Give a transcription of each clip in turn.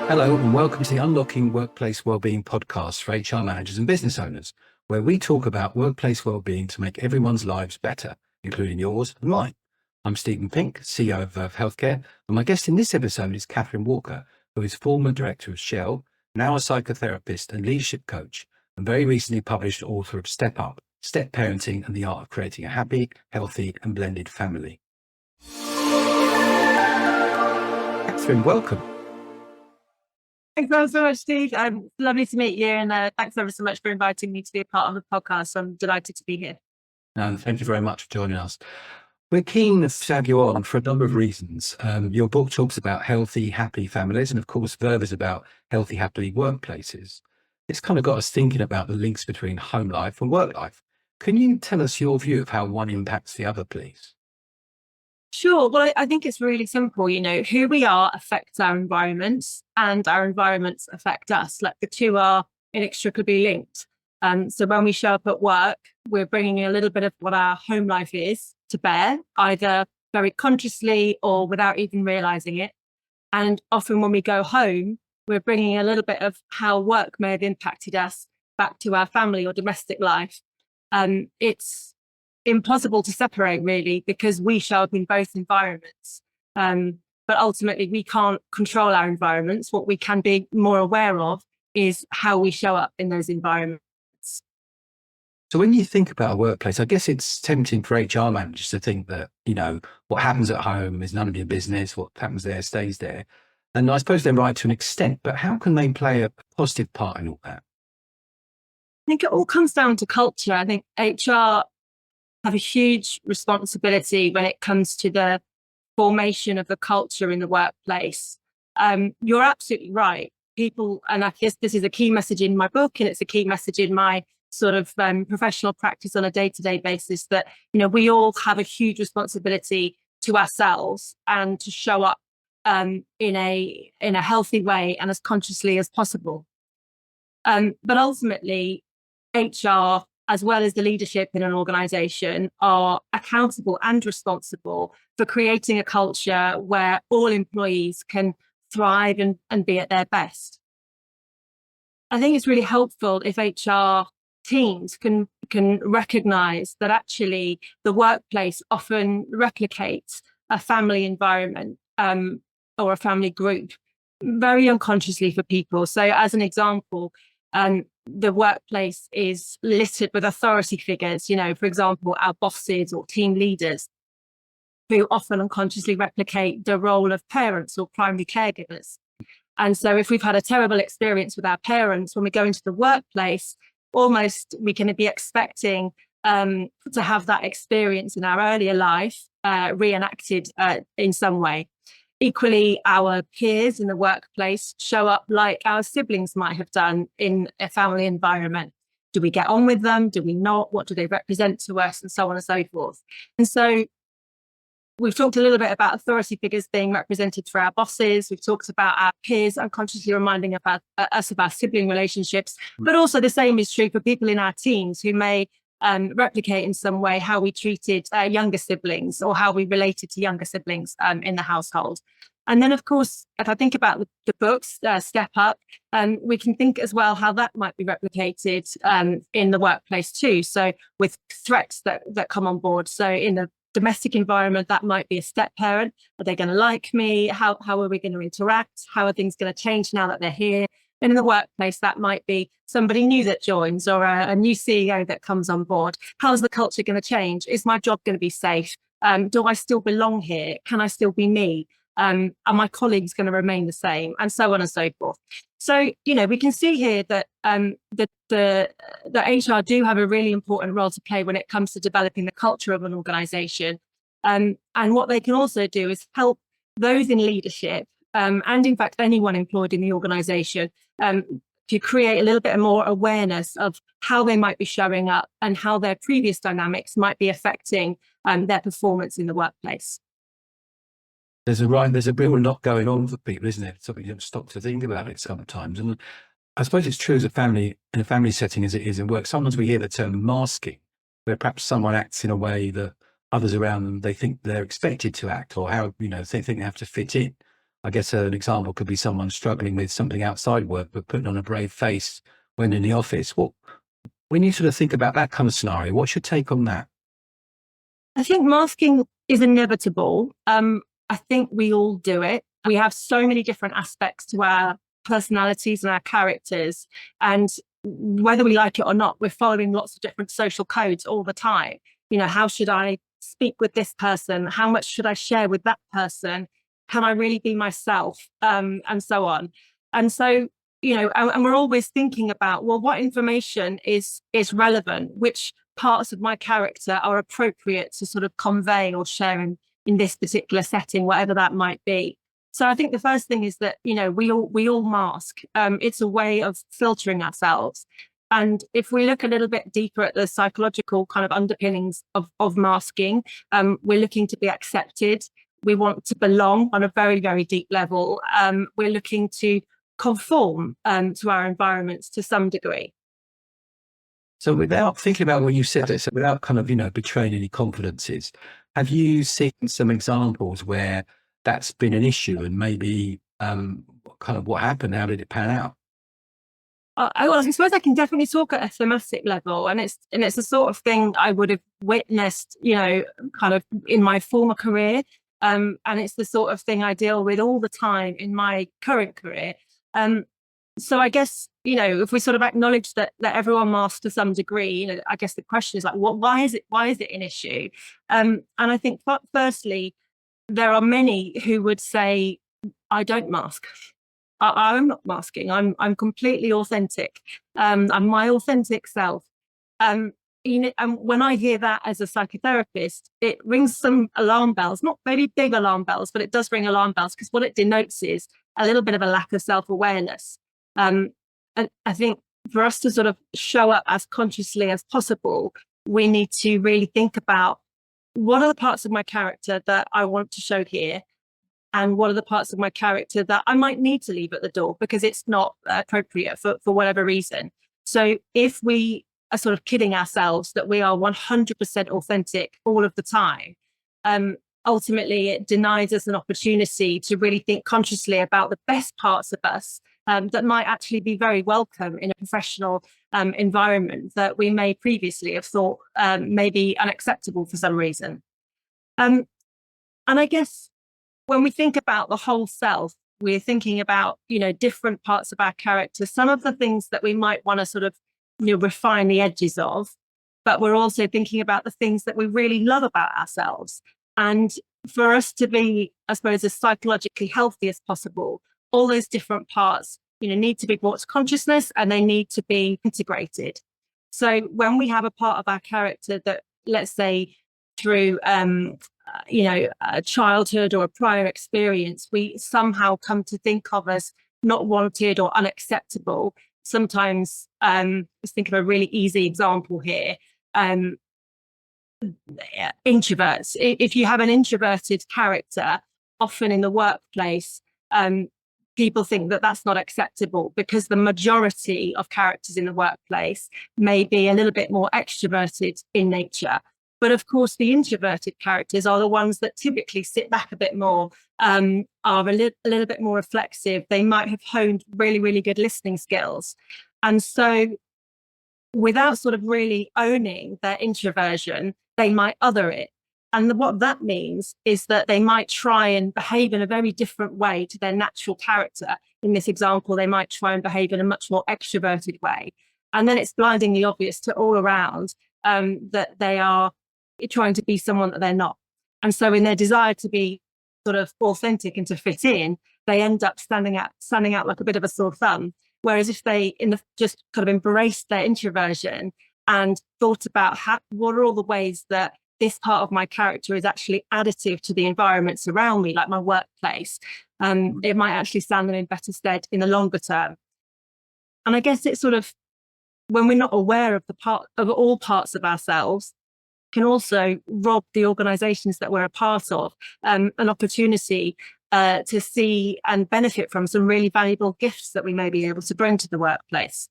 Hello and welcome to the Unlocking Workplace Wellbeing podcast for HR managers and business owners, where we talk about workplace wellbeing to make everyone's lives better, including yours and mine. I'm Stephen Pink, CEO of Verve Healthcare, and my guest in this episode is Katherine Walker, who is former director of Shell, now a psychotherapist and leadership coach, and very recently published author of Step Up, Step Parenting and the Art of Creating a Happy, Healthy and Blended Family. Katherine, welcome. Thanks so much, Steve. Lovely to meet you, and thanks ever so much for inviting me to be a part of the podcast. I'm delighted to be here. And thank you very much for joining us. We're keen to have you on for a number of reasons. Your book talks about healthy, happy families, and of course, Verve is about healthy, happy workplaces. It's kind of got us thinking about the links between home life and work life. Can you tell us your view of how one impacts the other, please? Sure. Well, I think it's really simple. Who we are affects our environments, and our environments affect us. Like, the two are inextricably linked. So when we show up at work, we're bringing a little bit of what our home life is to bear, either very consciously or without even realizing it. And often when we go home, we're bringing a little bit of how work may have impacted us back to our family or domestic life. It's impossible to separate, really, because we show up in both environments. But ultimately, we can't control our environments. What we can be more aware of is how we show up in those environments. So when you think about a workplace, I guess it's tempting for HR managers to think that, what happens at home is none of your business. What happens there stays there. And I suppose they're right to an extent, but how can they play a positive part in all that? I think it all comes down to culture. I think HR have a huge responsibility when it comes to the formation of the culture in the workplace. You're absolutely right. People, and I guess this is a key message in my book, and it's a key message in my sort of professional practice on a day-to-day basis, that, we all have a huge responsibility to ourselves and to show up in a healthy way and as consciously as possible. But ultimately, HR, as well as the leadership in an organization, are accountable and responsible for creating a culture where all employees can thrive and be at their best. I think it's really helpful if HR teams can recognize that actually the workplace often replicates a family environment or a family group very unconsciously for people. So as an example, the workplace is littered with authority figures, for example, our bosses or team leaders, who often unconsciously replicate the role of parents or primary caregivers. And so if we've had a terrible experience with our parents, when we go into the workplace, almost we can be expecting to have that experience in our earlier life reenacted in some way. Equally, our peers in the workplace show up like our siblings might have done in a family environment. Do we get on with them? Do we not? What do they represent to us? And so on and so forth. And so we've talked a little bit about authority figures being represented through our bosses. We've talked about our peers unconsciously reminding us of our sibling relationships. But also the same is true for people in our teams who may replicate in some way how we treated younger siblings or how we related to younger siblings in the household. And then, of course, if I think about the books, Step Up, we can think as well how that might be replicated in the workplace too. So with threats that come on board. So in the domestic environment, that might be a step parent. Are they going to like me? How are we going to interact? How are things going to change now that they're here? And in the workplace, that might be somebody new that joins or a new CEO that comes on board. How's the culture going to change? Is my job going to be safe? Do I still belong here? Can I still be me? Are my colleagues going to remain the same? And so on and so forth. So, we can see here that the HR do have a really important role to play when it comes to developing the culture of an organization. And what they can also do is help those in leadership and in fact, anyone employed in the organization to create a little bit more awareness of how they might be showing up and how their previous dynamics might be affecting their performance in the workplace. There's a real lot going on for people, isn't it? Something you don't stop to think about it sometimes. And I suppose it's true as in a family setting as it is in work. Sometimes we hear the term masking, where perhaps someone acts in a way that others around them, they think they're expected to act, or how, they think they have to fit in. I guess an example could be someone struggling with something outside work, but putting on a brave face when in the office. When you sort of think about that kind of scenario, what's your take on that? I think masking is inevitable. I think we all do it. We have so many different aspects to our personalities and our characters. And whether we like it or not, we're following lots of different social codes all the time. You know, how should I speak with this person? How much should I share with that person? Can I really be myself? And so on. And so, you know, and we're always thinking about, well, what information is relevant? Which parts of my character are appropriate to sort of convey or share in this particular setting, whatever that might be. So I think the first thing is that, you know, we all mask. It's a way of filtering ourselves. And if we look a little bit deeper at the psychological kind of underpinnings of masking, we're looking to be accepted. We want to belong on a very, very deep level. We're looking to conform to our environments to some degree. So without thinking about what you said, so without kind of, betraying any confidences, have you seen some examples where that's been an issue and maybe kind of what happened? How did it pan out? I suppose I can definitely talk at a thematic level, and it's the sort of thing I would have witnessed, you know, kind of in my former career, and it's the sort of thing I deal with all the time in my current career. So I guess, you know, if we sort of acknowledge that everyone masks to some degree, you know, I guess the question is like, why is it an issue? And I think firstly, there are many who would say, I don't mask. I'm not masking. I'm completely authentic. I'm my authentic self. You know, and when I hear that as a psychotherapist, it rings some alarm bells, not very big alarm bells, but it does ring alarm bells, because what it denotes is a little bit of a lack of self-awareness. And I think for us to sort of show up as consciously as possible, we need to really think about, what are the parts of my character that I want to show here? And what are the parts of my character that I might need to leave at the door because it's not appropriate for whatever reason? So if we are sort of kidding ourselves that we are 100% authentic all of the time, ultimately it denies us an opportunity to really think consciously about the best parts of us that might actually be very welcome in a professional environment that we may previously have thought may be unacceptable for some reason. And I guess when we think about the whole self, we're thinking about, you know, different parts of our character, some of the things that we might want to sort of, you know, refine the edges of, but we're also thinking about the things that we really love about ourselves. And for us to be, I suppose, as psychologically healthy as possible, all those different parts, you know, need to be brought to consciousness and they need to be integrated. So when we have a part of our character that, let's say, through you know, a childhood or a prior experience, we somehow come to think of as not wanted or unacceptable. Sometimes, let's think of a really easy example here. Introverts. If you have an introverted character, often in the workplace, people think that that's not acceptable because the majority of characters in the workplace may be a little bit more extroverted in nature. But of course, the introverted characters are the ones that typically sit back a bit more, are a little bit more reflexive. They might have honed really, really good listening skills. And so without sort of really owning their introversion, they might other it. And what that means is that they might try and behave in a very different way to their natural character. In this example, they might try and behave in a much more extroverted way. And then it's blindingly obvious to all around that they are trying to be someone that they're not. And so in their desire to be sort of authentic and to fit in, they end up standing out like a bit of a sore thumb. Whereas if they just kind of embraced their introversion and thought about what are all the ways that this part of my character is actually additive to the environments around me, like my workplace, it might actually stand them in better stead in the longer term. And I guess it's sort of, when we're not aware of all parts of ourselves, can also rob the organizations that we're a part of an opportunity to see and benefit from some really valuable gifts that we may be able to bring to the workplace.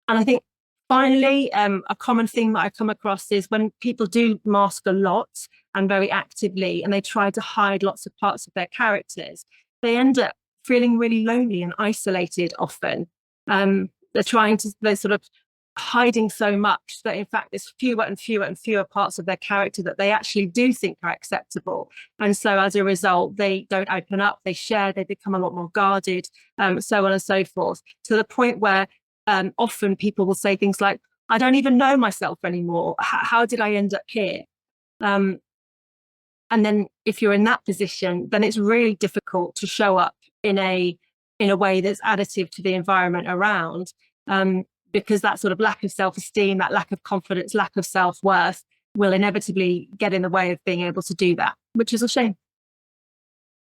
And I think finally, a common thing that I come across is when people do mask a lot and very actively, and they try to hide lots of parts of their characters, they end up feeling really lonely and isolated often. They're sort of hiding so much that in fact there's fewer and fewer and fewer parts of their character that they actually do think are acceptable. And so as a result, they don't open up, they share, they become a lot more guarded, so on and so forth, to the point where often people will say things like, I don't even know myself anymore. How did I end up here? And then if you're in that position, then it's really difficult to show up in a way that's additive to the environment around, because that sort of lack of self-esteem, that lack of confidence, lack of self-worth will inevitably get in the way of being able to do that, which is a shame.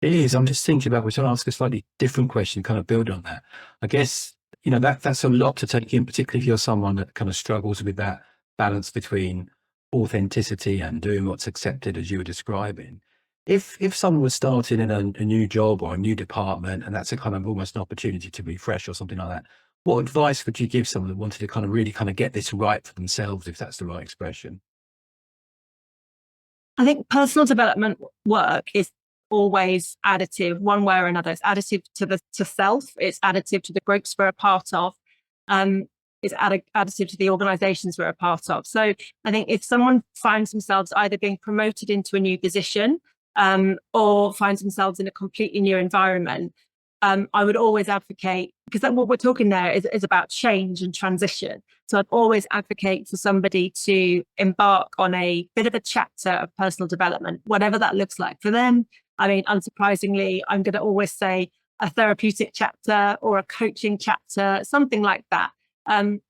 It is. I'm just thinking about, which I'll ask a slightly different question, kind of build on that. I guess, that's a lot to take in, particularly if you're someone that kind of struggles with that balance between authenticity and doing what's accepted, as you were describing. If someone was starting in a new job or a new department, and that's a kind of almost an opportunity to refresh or something like that, what advice would you give someone that wanted to kind of really kind of get this right for themselves, if that's the right expression? I think personal development work is always additive, one way or another. It's additive to self, it's additive to the groups we're a part of, it's additive to the organizations we're a part of. So I think if someone finds themselves either being promoted into a new position, or finds themselves in a completely new environment, I would always advocate, because what we're talking there is about change and transition. So I'd always advocate for somebody to embark on a bit of a chapter of personal development, whatever that looks like for them. I mean, unsurprisingly, I'm going to always say a therapeutic chapter or a coaching chapter, something like that.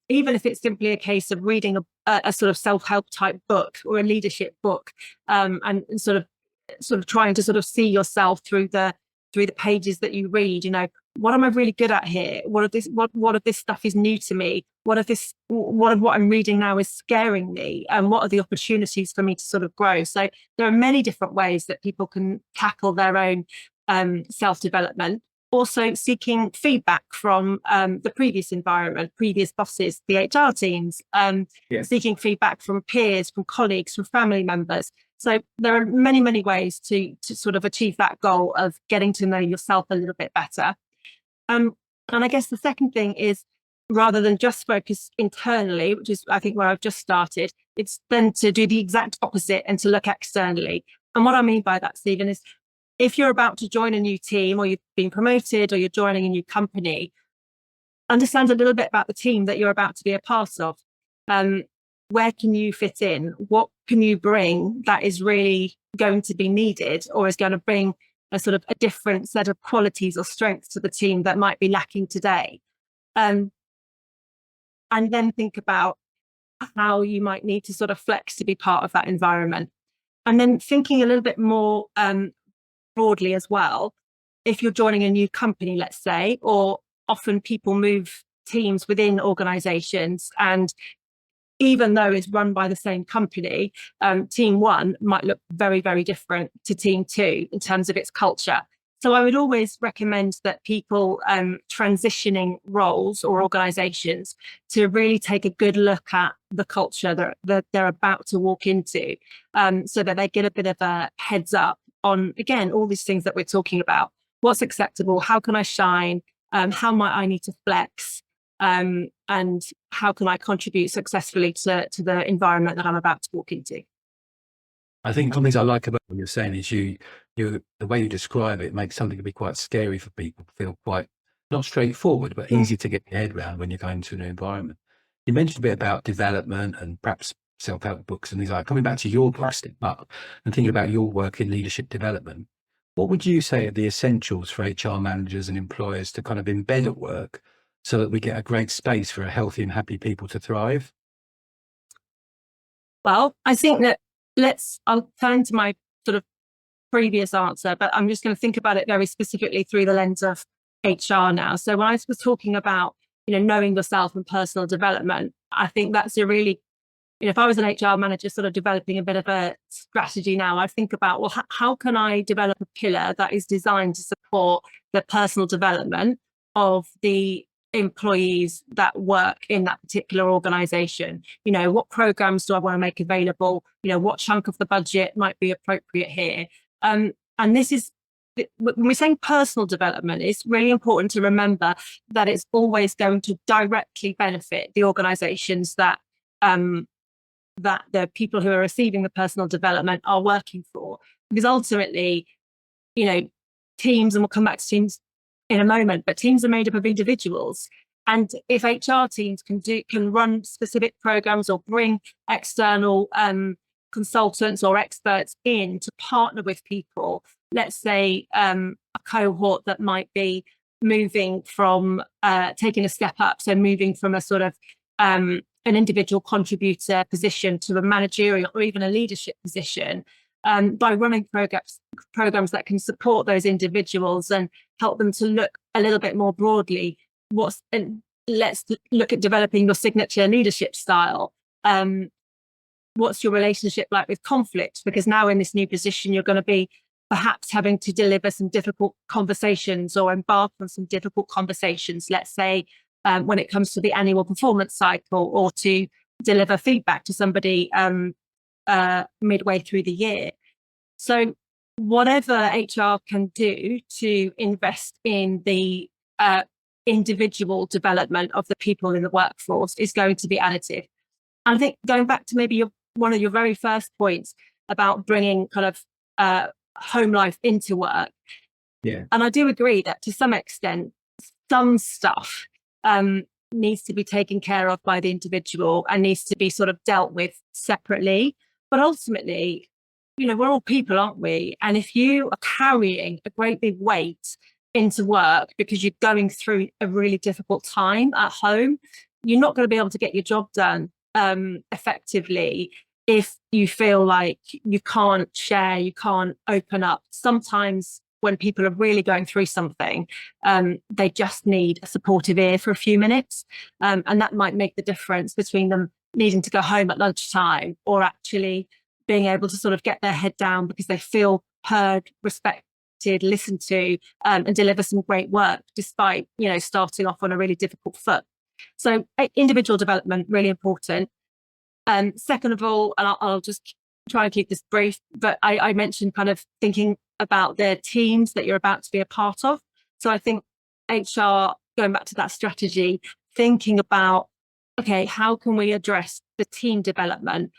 Even if it's simply a case of reading a sort of self-help type book or a leadership book, and sort of trying to sort of see yourself through the pages that you read. What am I really good at here? What of this stuff is new to me? What of what I'm reading now is scaring me? And what are the opportunities for me to sort of grow? So there are many different ways that people can tackle their own self-development. Also seeking feedback from the previous environment, previous bosses, the HR teams, seeking feedback from peers, from colleagues, from family members. So there are many, many ways to sort of achieve that goal of getting to know yourself a little bit better. And I guess the second thing is, rather than just focus internally, which is I think where I've just started, it's then to do the exact opposite and to look externally. And what I mean by that, Stephen, is if you're about to join a new team, or you've been promoted, or you're joining a new company, understand a little bit about the team that you're about to be a part of. Where can you fit in? What can you bring that is really going to be needed, or is going to bring a sort of a different set of qualities or strengths to the team that might be lacking today? And then think about how you might need to sort of flex to be part of that environment. And then thinking a little bit more broadly as well, if you're joining a new company, let's say, or often people move teams within organizations, and even though it's run by the same company, team one might look very, very different to team two in terms of its culture. So I would always recommend that people transitioning roles or organizations to really take a good look at the culture that they're about to walk into, so that they get a bit of a heads up on, again, all these things that we're talking about. What's acceptable? How can I shine? How might I need to flex? And how can I contribute successfully to the environment that I'm about to walk into? I think one of the things I like about what you're saying is the way you describe it makes something to be quite scary for people, feel quite not straightforward, but easy to get your head around when you're going to a new environment. You mentioned a bit about development and perhaps self-help books and things like that. Coming back to your book, Step Up, and thinking about your work in leadership development, what would you say are the essentials for HR managers and employers to kind of embed at work so that we get a great space for a healthy and happy people to thrive? Well, I think that I'll turn to my sort of previous answer, but I'm just going to think about it very specifically through the lens of HR now. So when I was talking about, knowing yourself and personal development, I think that's a really, if I was an HR manager sort of developing a bit of a strategy now, I think about, well, how can I develop a pillar that is designed to support the personal development of the employees that work in that particular organization? What programs do I want to make available? What chunk of the budget might be appropriate here? And this is when we say personal development, it's really important to remember that it's always going to directly benefit the organizations that the people who are receiving the personal development are working for. Because ultimately, teams, and we'll come back to teams in a moment, but teams are made up of individuals. And if HR teams can run specific programs or bring external consultants or experts in to partner with people, let's say a cohort that might be moving from taking a step up, so moving from a sort of an individual contributor position to a managerial or even a leadership position, by running programs that can support those individuals and help them to look a little bit more broadly. Let's look at developing your signature leadership style. What's your relationship like with conflict? Because now in this new position, you're going to be perhaps having to deliver some difficult conversations or embark on some difficult conversations, let's say, when it comes to the annual performance cycle, or to deliver feedback to somebody midway through the year. So whatever HR can do to invest in the individual development of the people in the workforce is going to be additive. And I think going back to maybe one of your very first points about bringing kind of home life into work. Yeah. And I do agree that to some extent, some stuff needs to be taken care of by the individual and needs to be sort of dealt with separately. But ultimately, we're all people, aren't we? And if you are carrying a great big weight into work because you're going through a really difficult time at home, you're not going to be able to get your job done effectively if you feel like you can't share, you can't open up. Sometimes when people are really going through something, they just need a supportive ear for a few minutes. And that might make the difference between them needing to go home at lunchtime or actually being able to sort of get their head down because they feel heard, respected, listened to, and deliver some great work despite, starting off on a really difficult foot. So individual development, really important. Second of all, and I'll just try and keep this brief, but I mentioned kind of thinking about the teams that you're about to be a part of. So I think HR, going back to that strategy, thinking about, okay, how can we address the team development?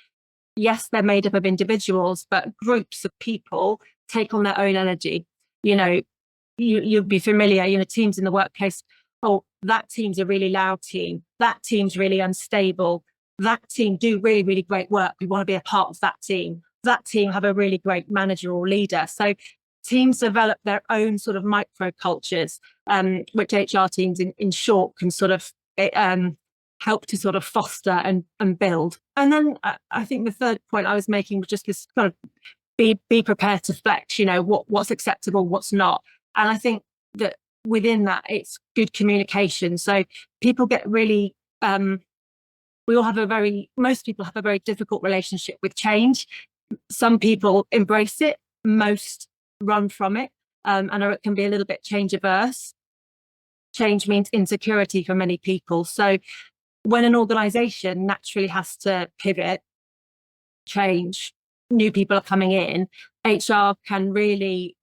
Yes, they're made up of individuals, but groups of people take on their own energy. You'll be familiar, teams in the workplace. Oh, that team's a really loud team. That team's really unstable. That team do really, really great work. We want to be a part of that team. That team have a really great manager or leader. So teams develop their own sort of micro cultures, which HR teams in short can sort of help to sort of foster and build. And then I think the third point I was making was just this kind of be prepared to flex, what's acceptable, what's not. And I think that within that, it's good communication. So people get really, most people have a very difficult relationship with change. Some people embrace it, most run from it, and it can be a little bit change averse. Change means insecurity for many people. So when an organization naturally has to pivot, change, new people are coming in, HR can really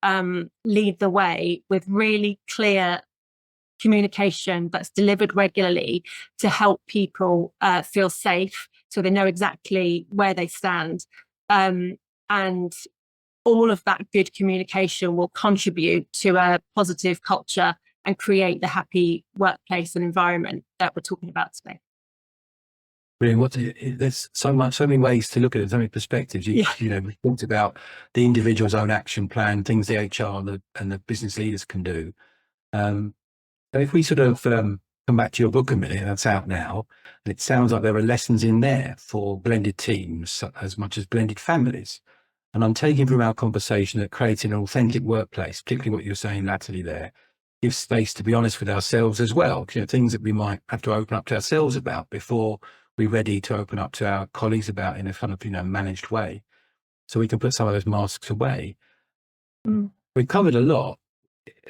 lead the way with really clear communication that's delivered regularly to help people feel safe, so they know exactly where they stand. And all of that good communication will contribute to a positive culture and create the happy workplace and environment that we're talking about today. Brilliant. There's so many ways to look at it, so many perspectives. We talked about the individual's own action plan, things the HR and the business leaders can do. So if we sort of come back to your book a minute, that's out now, and it sounds like there are lessons in there for blended teams as much as blended families. And I'm taking from our conversation that creating an authentic workplace, particularly what you're saying latterly there, gives space to be honest with ourselves as well. Things that we might have to open up to ourselves about before we're ready to open up to our colleagues about in a kind of, managed way. So we can put some of those masks away. We've covered a lot.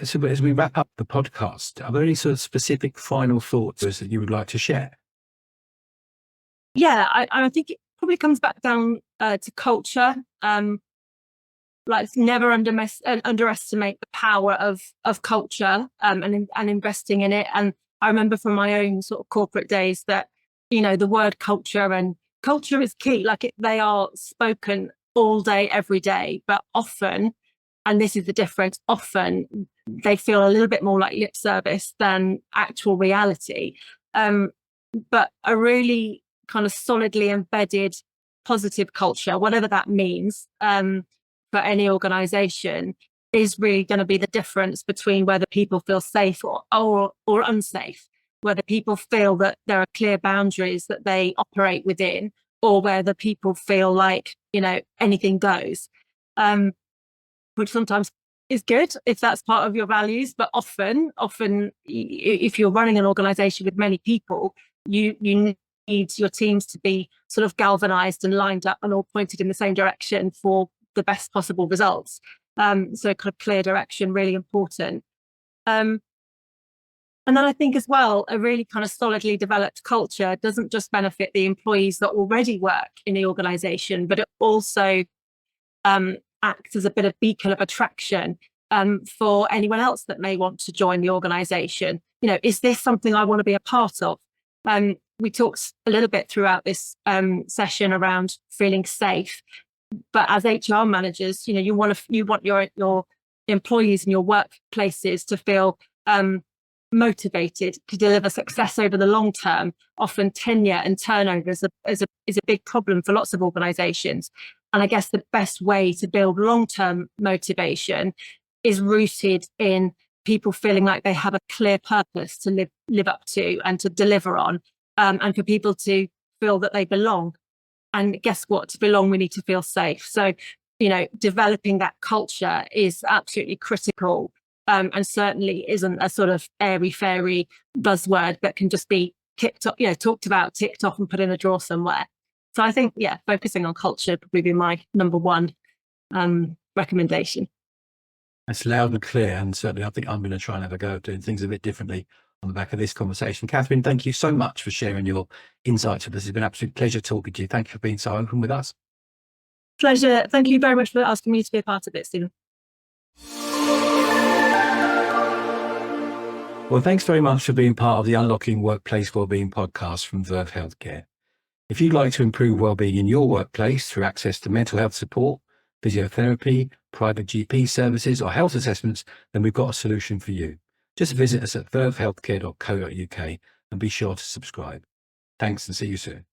So as we wrap up the podcast, are there any sort of specific final thoughts that you would like to share? Yeah, I think it probably comes back down to culture. like never underestimate the power of culture, and investing in it. And I remember from my own sort of corporate days that, the word culture and culture is key. Like they are spoken all day, every day, but often, and this is the difference, often they feel a little bit more like lip service than actual reality. But a really kind of solidly embedded positive culture, whatever that means, for any organization, is really going to be the difference between whether people feel safe or unsafe, whether people feel that there are clear boundaries that they operate within, or whether people feel like, anything goes, which sometimes is good if that's part of your values. But often, if you're running an organization with many people, you need your teams to be sort of galvanized and lined up and all pointed in the same direction for the best possible results. So kind of clear direction, really important. And then I think as well, a really kind of solidly developed culture doesn't just benefit the employees that already work in the organization, but it also acts as a bit of beacon of attraction for anyone else that may want to join the organization. Is this something I want to be a part of? We talked a little bit throughout this session around feeling safe, but as HR managers, you want your employees and your workplaces to feel motivated to deliver success over the long term. Often tenure and turnover is a big problem for lots of organizations. And I guess the best way to build long-term motivation is rooted in people feeling like they have a clear purpose to live up to and to deliver on, and for people to feel that they belong. And guess what? To belong, we need to feel safe. So, developing that culture is absolutely critical, and certainly isn't a sort of airy-fairy buzzword that can just be talked about, ticked off and put in a drawer somewhere. So I think, focusing on culture would probably be my number one recommendation. That's loud and clear. And certainly I think I'm going to try and have a go at doing things a bit differently on the back of this conversation. Katherine, thank you so much for sharing your insights with us. It's been an absolute pleasure talking to you. Thank you for being so open with us. Pleasure. Thank you very much for asking me to be a part of it, Stephen. Well, thanks very much for being part of the Unlocking Workplace Wellbeing podcast from Verve Healthcare. If you'd like to improve wellbeing in your workplace through access to mental health support, physiotherapy, private GP services or health assessments, then we've got a solution for you. Just visit us at vervehealthcare.co.uk and be sure to subscribe. Thanks and see you soon.